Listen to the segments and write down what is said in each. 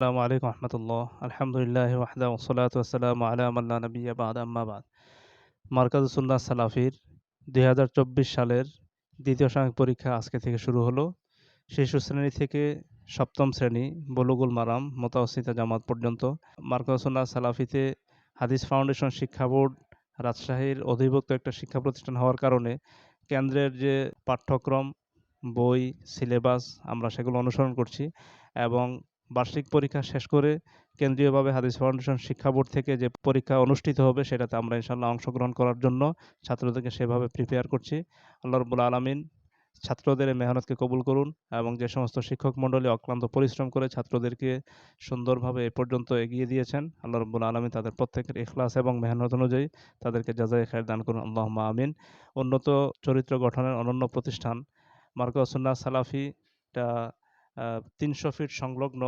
আসসালামু আলাইকুম রহমতুল্লাহ। আলহামদুলিল্লাহ ওয়াহদা ওয়াসসালাতু ওয়াসসালামু আলা মান লা নাবিয়্যা বা'দা আম্মা বা'দ। মারকাজুস সুন্নাহ সালাফির ২০২৪ সালের দ্বিতীয় সাময়িক পরীক্ষা আজকে থেকে শুরু হলো। শিশু শ্রেণী থেকে সপ্তম শ্রেণী বুলুগুল মারাম মুতাওয়াসিতা জামাত পর্যন্ত। মারকাজুস সুন্নাহ সালাফিতে হাদিস ফাউন্ডেশন শিক্ষা বোর্ড রাজশাহীর অধিভুক্ত একটা শিক্ষা প্রতিষ্ঠান হওয়ার কারণে কেন্দ্রের যে পাঠ্যক্রম, বই, সিলেবাস আমরা সেগুলো অনুসরণ করছি এবং বার্ষিক পরীক্ষা শেষ করে কেন্দ্রীয়ভাবে হাদিস ফাউন্ডেশন শিক্ষা বোর্ড থেকে যে পরীক্ষা অনুষ্ঠিত হবে সেটাতে আমরা ইনশাআল্লাহ অংশগ্রহণ করার জন্য ছাত্রদেরকে সেভাবে প্রিপেয়ার করছি। আল্লাহ রাব্বুল আলামিন ছাত্রদের এই মেহনতকে কবুল করুন এবং যে সমস্ত শিক্ষক মণ্ডলী অক্লান্ত পরিশ্রম করে ছাত্রদেরকে সুন্দরভাবে এ পর্যন্ত এগিয়ে দিয়েছেন, আল্লাহ রাব্বুল আলামিন তাদের প্রত্যেকের ইখলাস এবং মেহনত অনুযায়ী তাদেরকে জাযায়ে খায়ের দান করুন, আল্লাহুম্মা আমিন। উন্নত চরিত্র গঠনের অনন্য প্রতিষ্ঠান মারকাজুস সুন্নাহ সালাফিটা ৩০০ ফিট সংলগ্ন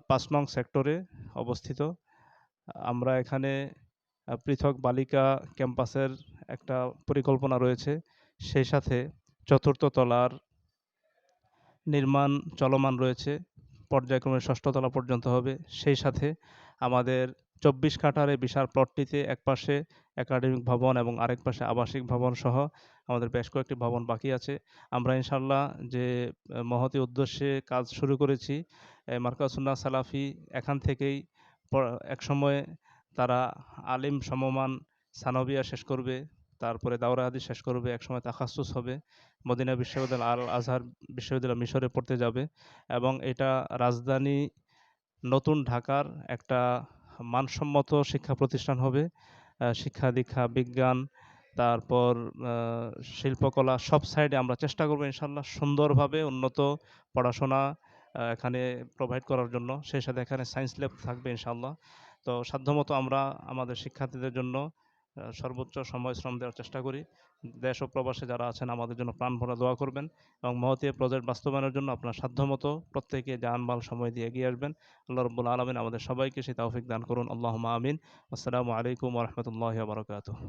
৫ নং সেক্টরে অবস্থিত। আমরা এখানে পৃথক বালিকা ক্যাম্পাসের একটা পরিকল্পনা রয়েছে। সেই সাথে চতুর্থ তলার নির্মাণ চলমান রয়েছে। পর্যায়ক্রমে ষষ্ঠ তলা পর্যন্ত হবে। সেই সাথে আমাদের ২৪ কাঠার এই বিশাল প্লটটিতে একপাশে একাডেমিক ভবন এবং আরেক পাশে আবাসিক ভবন সহ আমাদের বেশ কয়েকটি ভবন বাকি আছে। আমরা ইনশাআল্লাহ যে মহতী উদ্দেশ্যে কাজ শুরু করেছি, মারকাজুস সুন্নাহ সালাফি এখান থেকেই একসময়ে তারা আলিম সমমান সানবিয়া শেষ করবে, তারপরে দাওরা হাদিস শেষ করবে, একসময় তাখাসুস হবে, মদিনা বিশ্ববিদ্যালয়, আল আজহার বিশ্ববিদ্যালয় মিশরে পড়তে যাবে এবং এটা রাজধানী নতুন ঢাকার একটা মানসম্মত শিক্ষা প্রতিষ্ঠান হবে। শিক্ষা দীক্ষা, বিজ্ঞান, তারপর শিল্পকলা সব সাইডে আমরা চেষ্টা করব ইনশাআল্লাহ সুন্দরভাবে উন্নত পড়াশোনা এখানে প্রোভাইড করার জন্য। সেই সাথে এখানে সায়েন্স ল্যাব থাকবে ইনশাআল্লাহ। তো সাধ্যমতো আমরা আমাদের শিক্ষার্থীদের জন্য সর্বোচ্চ সময় শ্রম দেওয়ার চেষ্টা করি। দেশ ও প্রবাসে যারা আছেন আমাদের জন্য প্রাণ ভরা দোয়া করবেন এবং মহতী প্রজেক্ট বাস্তবায়নের জন্য আপনার সাধ্যমতো প্রত্যেকে জান-মাল সময় দিয়ে এগিয়ে আসবেন। আল্লাহ রাব্বুল আলামিন আমাদের সবাইকে সেই তৌফিক দান করুন, আল্লাহুম্মা আমিন। আসসালামু আলাইকুম ওয়া রাহমাতুল্লাহি ওয়া বারাকাতুহু।